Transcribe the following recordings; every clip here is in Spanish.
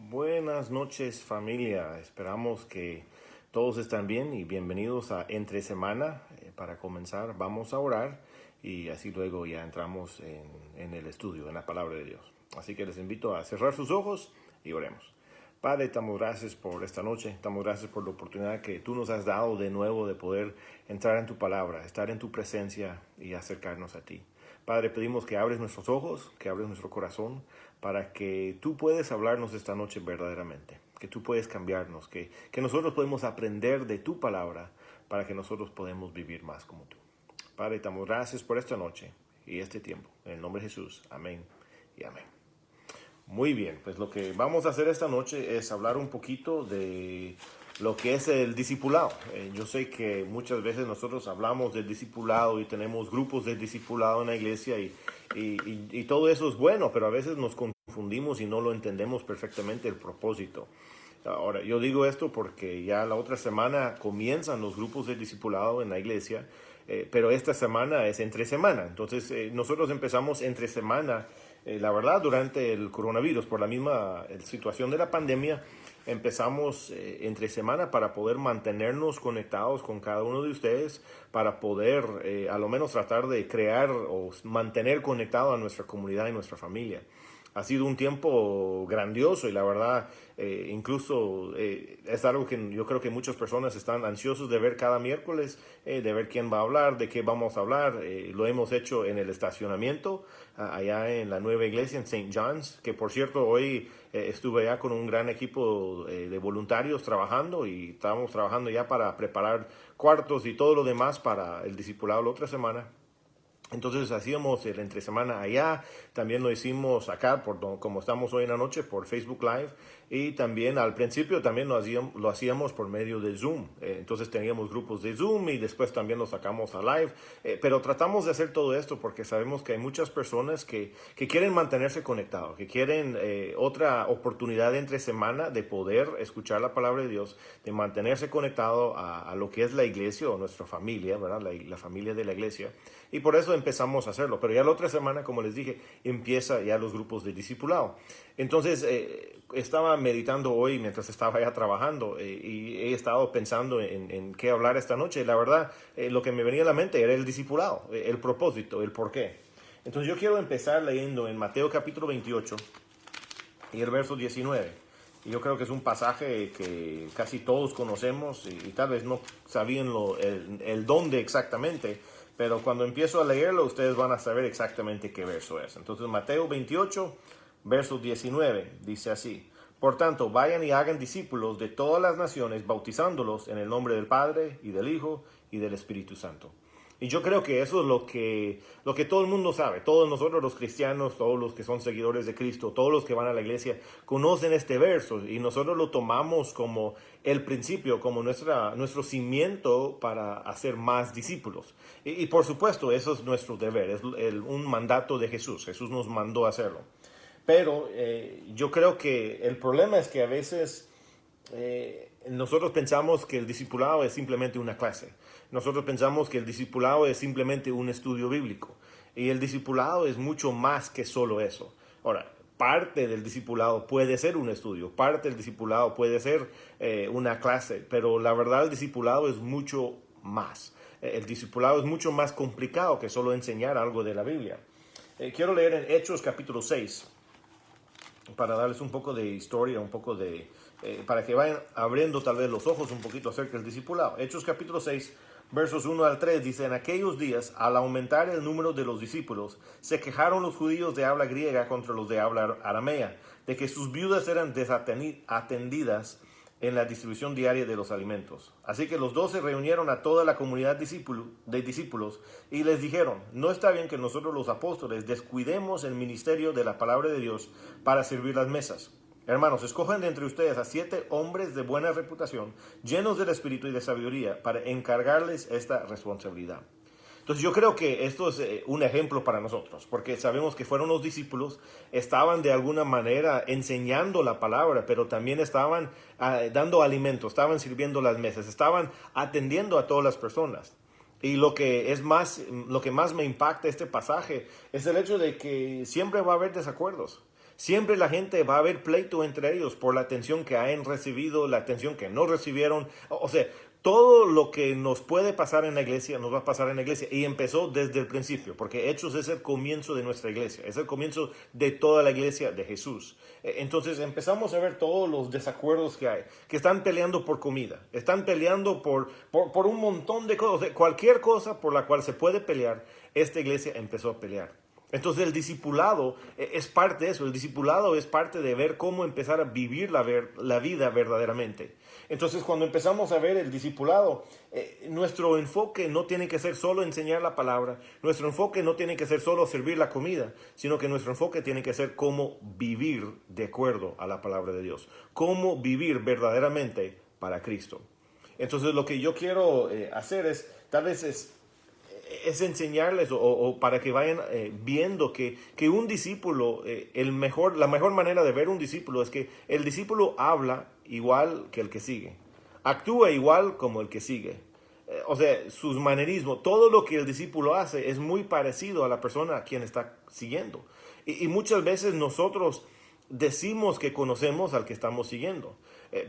Buenas noches, familia. Esperamos que todos están bien y bienvenidos a Entre Semana. Para comenzar vamos a orar y así luego ya entramos en el estudio, en la palabra de Dios. Así que les invito a cerrar sus ojos y oremos. Padre, damos gracias por esta noche, damos gracias por la oportunidad que tú nos has dado de nuevo de poder entrar en tu palabra, estar en tu presencia y acercarnos a ti. Padre, pedimos que abres nuestros ojos, que abres nuestro corazón, para que tú puedes hablarnos esta noche verdaderamente, que tú puedes cambiarnos, que nosotros podemos aprender de tu palabra para que nosotros podamos vivir más como tú. Padre, damos gracias por esta noche y este tiempo. En el nombre de Jesús, amén y amén. Muy bien, pues lo que vamos a hacer esta noche es hablar un poquito de lo que es el discipulado. Yo sé que muchas veces nosotros hablamos del discipulado y tenemos grupos de discipulado en la iglesia y todo eso es bueno, pero a veces nos confundimos y no lo entendemos perfectamente el propósito. Ahora, yo digo esto porque ya la otra semana comienzan los grupos de discipulado en la iglesia, pero esta semana es entre semana. Entonces, nosotros empezamos entre semana. La verdad, durante el coronavirus, por la misma situación de la pandemia, empezamos entre semana para poder mantenernos conectados con cada uno de ustedes, para poder a lo menos tratar de crear o mantener conectado a nuestra comunidad y nuestra familia. Ha sido un tiempo grandioso y la verdad, incluso es algo que yo creo que muchas personas están ansiosos de ver cada miércoles, de ver quién va a hablar, de qué vamos a hablar. Lo hemos hecho en el estacionamiento, allá en la nueva iglesia en St. John's, que por cierto hoy estuve allá con un gran equipo de voluntarios trabajando y estábamos trabajando ya para preparar cuartos y todo lo demás para el discipulado la otra semana. Entonces hacíamos el entre semana allá, también lo hicimos acá, como estamos hoy en la noche, por Facebook Live, y también al principio también lo hacíamos por medio de Zoom. Entonces teníamos grupos de Zoom y después también lo sacamos a live, pero tratamos de hacer todo esto porque sabemos que hay muchas personas que quieren mantenerse conectados, que quieren otra oportunidad entre semana de poder escuchar la palabra de Dios, de mantenerse conectado a lo que es la iglesia o nuestra familia, ¿verdad? La familia de la iglesia. Y por eso empezamos a hacerlo. Pero ya la otra semana, como les dije, empieza ya los grupos de discipulado. Entonces, estaba meditando hoy mientras estaba ya trabajando y he estado pensando en qué hablar esta noche. La verdad, lo que me venía a la mente era el discipulado, el propósito, el porqué. Entonces, yo quiero empezar leyendo en Mateo capítulo 28 y el verso 19. Y yo creo que es un pasaje que casi todos conocemos y tal vez no sabían el dónde exactamente, pero cuando empiezo a leerlo, ustedes van a saber exactamente qué verso es. Entonces, Mateo 28, verso 19, dice así: Por tanto, vayan y hagan discípulos de todas las naciones, bautizándolos en el nombre del Padre, y del Hijo, y del Espíritu Santo. Y yo creo que eso es lo que todo el mundo sabe. Todos nosotros los cristianos, todos los que son seguidores de Cristo, todos los que van a la iglesia, conocen este verso. Y nosotros lo tomamos como el principio, como nuestro cimiento para hacer más discípulos. Y por supuesto, eso es nuestro deber, es un mandato de Jesús. Jesús nos mandó a hacerlo. Pero yo creo que el problema es que a veces nosotros pensamos que el discipulado es simplemente una clase. Nosotros pensamos que el discipulado es simplemente un estudio bíblico. Y el discipulado es mucho más que solo eso. Ahora, parte del discipulado puede ser un estudio, parte del discipulado puede ser una clase, pero la verdad el discipulado es mucho más. El discipulado es mucho más complicado que solo enseñar algo de la Biblia. Quiero leer en Hechos capítulo 6 para darles un poco de historia, un poco de para que vayan abriendo tal vez los ojos un poquito acerca del discipulado. Hechos capítulo 6, versos 1 al 3, dice: En aquellos días, al aumentar el número de los discípulos, se quejaron los judíos de habla griega contra los de habla aramea, de que sus viudas eran desatendidas en la distribución diaria de los alimentos. Así que los 12 reunieron a toda la comunidad de discípulos y les dijeron: No está bien que nosotros los apóstoles descuidemos el ministerio de la palabra de Dios para servir las mesas. Hermanos, escojan de entre ustedes a 7 hombres de buena reputación, llenos del espíritu y de sabiduría, para encargarles esta responsabilidad. Entonces yo creo que esto es un ejemplo para nosotros, porque sabemos que fueron los discípulos, estaban de alguna manera enseñando la palabra, pero también estaban dando alimento, estaban sirviendo las mesas, estaban atendiendo a todas las personas. Y lo que más me impacta este pasaje es el hecho de que siempre va a haber desacuerdos. Siempre la gente va a haber pleito entre ellos por la atención que han recibido, la atención que no recibieron. O sea, todo lo que nos puede pasar en la iglesia, nos va a pasar en la iglesia. Y empezó desde el principio, porque Hechos es el comienzo de nuestra iglesia. Es el comienzo de toda la iglesia de Jesús. Entonces empezamos a ver todos los desacuerdos que hay, que están peleando por comida, están peleando por un montón de cosas. Cualquier cosa por la cual se puede pelear, esta iglesia empezó a pelear. Entonces el discipulado es parte de eso. El discipulado es parte de ver cómo empezar a vivir la vida verdaderamente. Entonces cuando empezamos a ver el discipulado, nuestro enfoque no tiene que ser solo enseñar la palabra. Nuestro enfoque no tiene que ser solo servir la comida, sino que nuestro enfoque tiene que ser cómo vivir de acuerdo a la palabra de Dios. Cómo vivir verdaderamente para Cristo. Entonces lo que yo quiero hacer es, tal vez es enseñarles o para que vayan viendo que un discípulo, la mejor manera de ver un discípulo es que el discípulo habla igual que el que sigue, actúa igual como el que sigue. O sea, sus manerismos, todo lo que el discípulo hace es muy parecido a la persona a quien está siguiendo. Y muchas veces nosotros decimos que conocemos al que estamos siguiendo.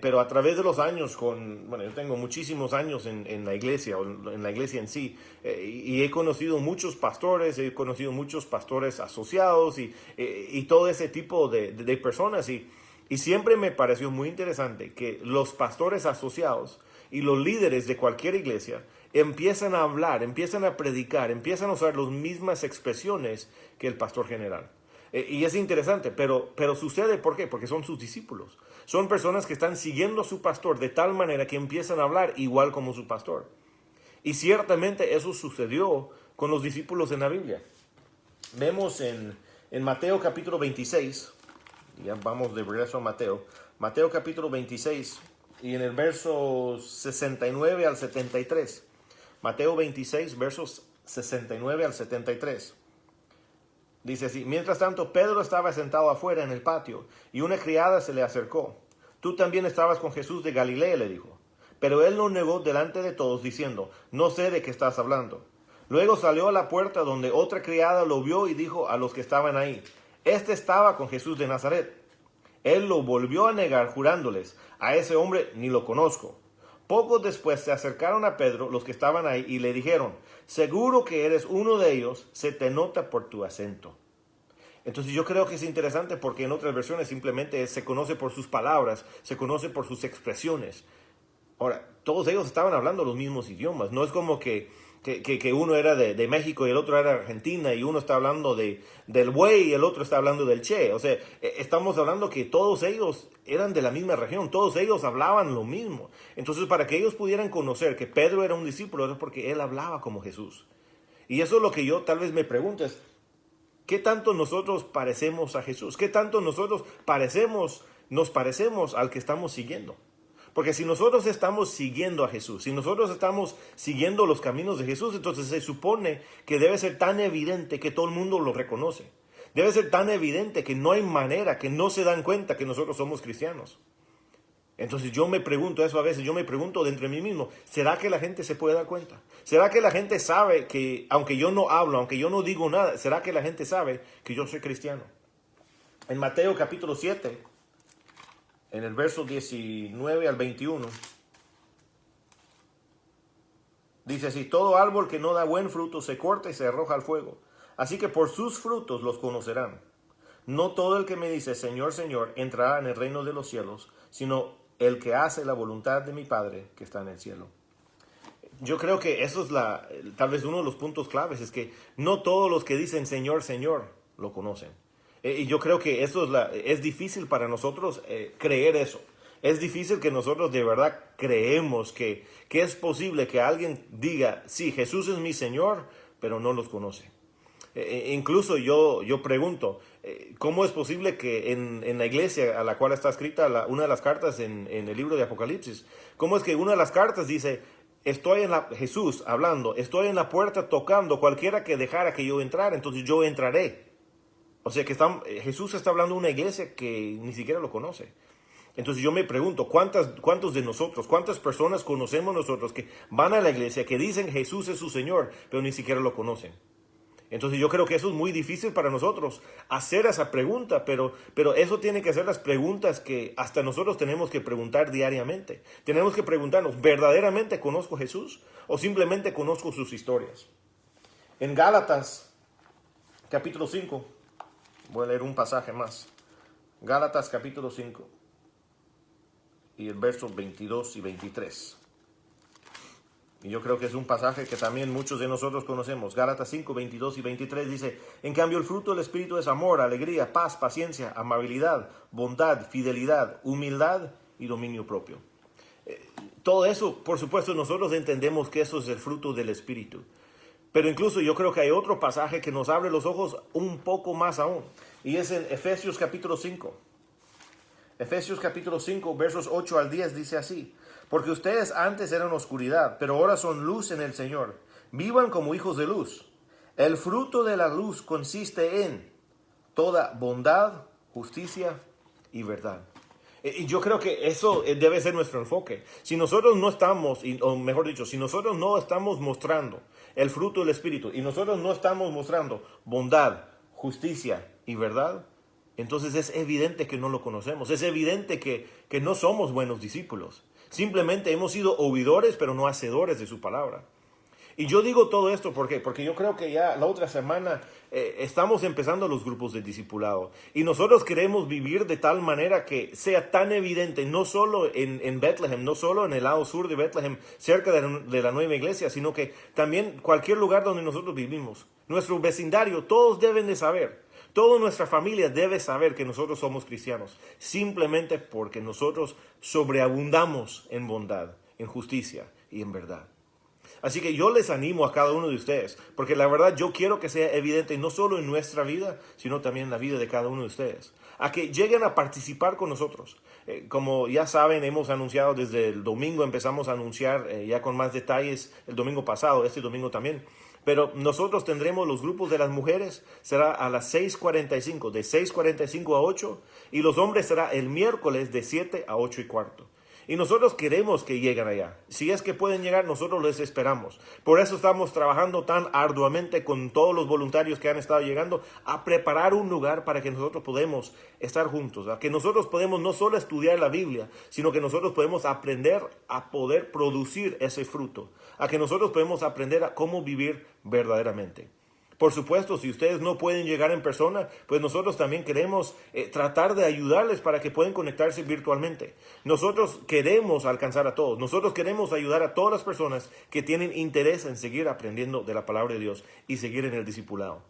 Pero a través de los años, yo tengo muchísimos años en la iglesia, o en la iglesia en sí, y he conocido muchos pastores asociados y todo ese tipo de personas. Y siempre me pareció muy interesante que los pastores asociados y los líderes de cualquier iglesia empiezan a hablar, empiezan a predicar, empiezan a usar las mismas expresiones que el pastor general. Y es interesante, pero sucede, ¿por qué? Porque son sus discípulos. Son personas que están siguiendo a su pastor de tal manera que empiezan a hablar igual como su pastor. Y ciertamente eso sucedió con los discípulos en la Biblia. Vemos en Mateo capítulo 26, ya vamos de regreso a Mateo capítulo 26 y en el verso 69 al 73. Mateo 26, versos 69 al 73. Dice así: mientras tanto, Pedro estaba sentado afuera en el patio, y una criada se le acercó. Tú también estabas con Jesús de Galilea, le dijo. Pero él lo negó delante de todos, diciendo: no sé de qué estás hablando. Luego salió a la puerta, donde otra criada lo vio y dijo a los que estaban ahí: este estaba con Jesús de Nazaret. Él lo volvió a negar, jurándoles: a ese hombre ni lo conozco. Poco después se acercaron a Pedro los que estaban ahí y le dijeron: seguro que eres uno de ellos, se te nota por tu acento. Entonces yo creo que es interesante porque en otras versiones simplemente se conoce por sus palabras, se conoce por sus expresiones. Ahora, todos ellos estaban hablando los mismos idiomas. No es como que uno era de México y el otro era de Argentina, y uno está hablando del buey y el otro está hablando del che. O sea, estamos hablando que todos ellos eran de la misma región, todos ellos hablaban lo mismo. Entonces, para que ellos pudieran conocer que Pedro era un discípulo, era porque él hablaba como Jesús. Y eso es lo que yo tal vez me pregunto es: ¿qué tanto nosotros parecemos a Jesús? ¿Qué tanto nosotros nos parecemos al que estamos siguiendo? Porque si nosotros estamos siguiendo a Jesús, si nosotros estamos siguiendo los caminos de Jesús, entonces se supone que debe ser tan evidente que todo el mundo lo reconoce. Debe ser tan evidente que no hay manera, que no se dan cuenta que nosotros somos cristianos. Entonces yo me pregunto eso a veces, yo me pregunto dentro de mí mismo: ¿será que la gente se puede dar cuenta? ¿Será que la gente sabe que, aunque yo no hablo, aunque yo no digo nada, será que la gente sabe que yo soy cristiano? En Mateo capítulo 7, en el verso 19 al 21, dice así: todo árbol que no da buen fruto se corta y se arroja al fuego. Así que por sus frutos los conocerán. No todo el que me dice Señor, Señor entrará en el reino de los cielos, sino el que hace la voluntad de mi Padre que está en el cielo. Yo creo que eso es tal vez uno de los puntos claves, es que no todos los que dicen Señor, Señor lo conocen. Y yo creo que eso es difícil para nosotros creer eso. Es difícil que nosotros de verdad creemos que es posible que alguien diga: sí, Jesús es mi Señor, pero no los conoce. Incluso yo pregunto, ¿cómo es posible que en la iglesia a la cual está escrita una de las cartas en el libro de Apocalipsis, cómo es que una de las cartas dice: Jesús hablando, estoy en la puerta tocando, cualquiera que dejara que yo entrara, entonces yo entraré? O sea que Jesús está hablando de una iglesia que ni siquiera lo conoce. Entonces yo me pregunto, ¿cuántos de nosotros, cuántas personas conocemos nosotros que van a la iglesia, que dicen Jesús es su Señor, pero ni siquiera lo conocen? Entonces yo creo que eso es muy difícil para nosotros, hacer esa pregunta, pero eso tiene que ser las preguntas que hasta nosotros tenemos que preguntar diariamente. Tenemos que preguntarnos, ¿verdaderamente conozco a Jesús o simplemente conozco sus historias? En Gálatas, capítulo 5, voy a leer un pasaje más. Gálatas, capítulo 5, y el verso 22 y 23. Y yo creo que es un pasaje que también muchos de nosotros conocemos. Gálatas 5, 22 y 23 dice: en cambio el fruto del Espíritu es amor, alegría, paz, paciencia, amabilidad, bondad, fidelidad, humildad y dominio propio. Todo eso, por supuesto, nosotros entendemos que eso es el fruto del Espíritu. Pero incluso yo creo que hay otro pasaje que nos abre los ojos un poco más aún. Y es en Efesios capítulo 5. Efesios capítulo 5, versos 8 al 10 dice así: porque ustedes antes eran oscuridad, pero ahora son luz en el Señor. Vivan como hijos de luz. El fruto de la luz consiste en toda bondad, justicia y verdad. Y yo creo que eso debe ser nuestro enfoque. Si nosotros no estamos, o mejor dicho, si nosotros no estamos mostrando el fruto del Espíritu y nosotros no estamos mostrando bondad, justicia y verdad, entonces es evidente que no lo conocemos. Es evidente que no somos buenos discípulos. Simplemente hemos sido oidores, pero no hacedores de su palabra. Y yo digo todo esto, ¿por qué? Porque yo creo que ya la otra semana estamos empezando los grupos de discipulado. Y nosotros queremos vivir de tal manera que sea tan evidente, no solo en Bethlehem, no solo en el lado sur de Bethlehem, cerca de la nueva iglesia, sino que también cualquier lugar donde nosotros vivimos. Nuestro vecindario, todos deben de saber. Toda nuestra familia debe saber que nosotros somos cristianos, simplemente porque nosotros sobreabundamos en bondad, en justicia y en verdad. Así que yo les animo a cada uno de ustedes, porque la verdad yo quiero que sea evidente no solo en nuestra vida, sino también en la vida de cada uno de ustedes, a que lleguen a participar con nosotros. Como ya saben, hemos anunciado desde el domingo, empezamos a anunciar ya con más detalles el domingo pasado, este domingo también. Pero nosotros tendremos los grupos de las mujeres, será a las 6:45, de 6:45 a 8, y los hombres será el miércoles de 7 a 8:15. Y nosotros queremos que lleguen allá. Si es que pueden llegar, nosotros les esperamos. Por eso estamos trabajando tan arduamente con todos los voluntarios que han estado llegando a preparar un lugar para que nosotros podamos estar juntos. A que nosotros podemos no solo estudiar la Biblia, sino que nosotros podemos aprender a poder producir ese fruto. A que nosotros podemos aprender a cómo vivir verdaderamente. Por supuesto, si ustedes no pueden llegar en persona, pues nosotros también queremos tratar de ayudarles para que puedan conectarse virtualmente. Nosotros queremos alcanzar a todos. Nosotros queremos ayudar a todas las personas que tienen interés en seguir aprendiendo de la palabra de Dios y seguir en el discipulado.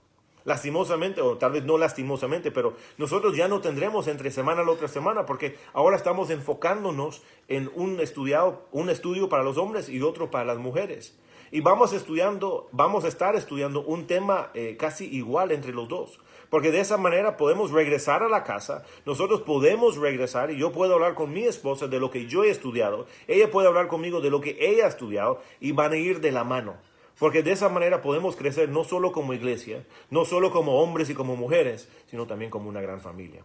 Lastimosamente, o tal vez no lastimosamente, pero nosotros ya no tendremos entre semana la otra semana, porque ahora estamos enfocándonos en un estudio para los hombres y otro para las mujeres. Y vamos a estar estudiando un tema casi igual entre los dos. Porque de esa manera podemos regresar a la casa, nosotros podemos regresar y yo puedo hablar con mi esposa de lo que yo he estudiado, ella puede hablar conmigo de lo que ella ha estudiado y van a ir de la mano. Porque de esa manera podemos crecer no solo como iglesia, no solo como hombres y como mujeres, sino también como una gran familia.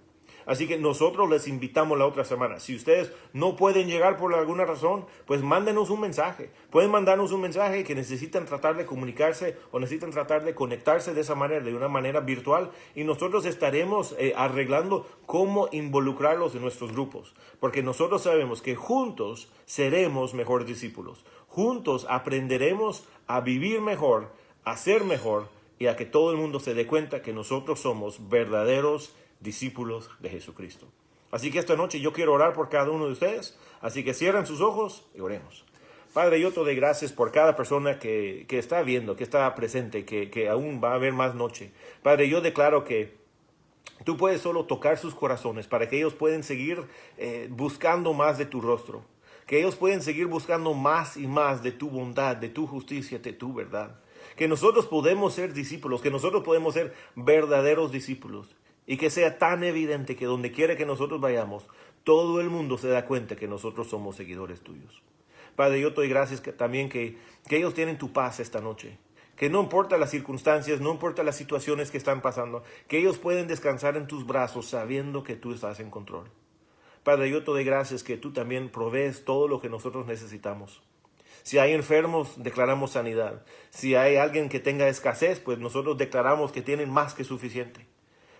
Así que nosotros les invitamos la otra semana. Si ustedes no pueden llegar por alguna razón, pues mándenos un mensaje. Pueden mandarnos un mensaje que necesitan tratar de comunicarse o necesitan tratar de conectarse de esa manera, de una manera virtual. Y nosotros estaremos arreglando cómo involucrarlos en nuestros grupos. Porque nosotros sabemos que juntos seremos mejores discípulos. Juntos aprenderemos a vivir mejor, a ser mejor y a que todo el mundo se dé cuenta que nosotros somos verdaderos discípulos de Jesucristo. Así que esta noche yo quiero orar por cada uno de ustedes. Así que cierren sus ojos y oremos. Padre, yo te doy gracias por cada persona que está viendo, que está presente, que aún va a haber más noche. Padre, yo declaro que tú puedes solo tocar sus corazones para que ellos puedan seguir buscando más de tu rostro. Que ellos pueden seguir buscando más y más de tu bondad, de tu justicia, de tu verdad. Que nosotros podemos ser discípulos, que nosotros podemos ser verdaderos discípulos. Y que sea tan evidente que donde quiera que nosotros vayamos, todo el mundo se da cuenta que nosotros somos seguidores tuyos. Padre, yo te doy gracias también que ellos tienen tu paz esta noche. Que no importa las circunstancias, no importa las situaciones que están pasando, que ellos pueden descansar en tus brazos sabiendo que tú estás en control. Padre, yo te doy gracias que tú también provees todo lo que nosotros necesitamos. Si hay enfermos, declaramos sanidad. Si hay alguien que tenga escasez, pues nosotros declaramos que tienen más que suficiente.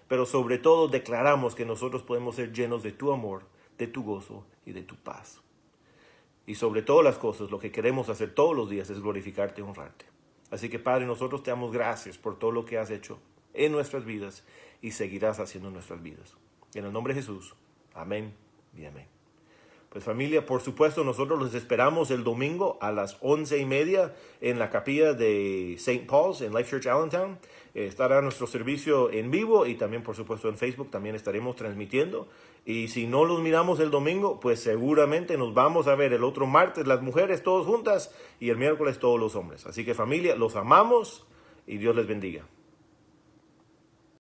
Pero sobre todo declaramos que nosotros podemos ser llenos de tu amor, de tu gozo y de tu paz. Y sobre todas las cosas, lo que queremos hacer todos los días es glorificarte y honrarte. Así que, Padre, nosotros te damos gracias por todo lo que has hecho en nuestras vidas y seguirás haciendo en nuestras vidas. En el nombre de Jesús. Amén y amén. Pues familia, por supuesto, nosotros los esperamos el domingo a las 11:30 en la capilla de St. Paul's en Life Church Allentown. Estará nuestro servicio en vivo y también, por supuesto, en Facebook también estaremos transmitiendo. Y si no los miramos el domingo, pues seguramente nos vamos a ver el otro martes, las mujeres todos juntas, y el miércoles todos los hombres. Así que familia, los amamos y Dios les bendiga.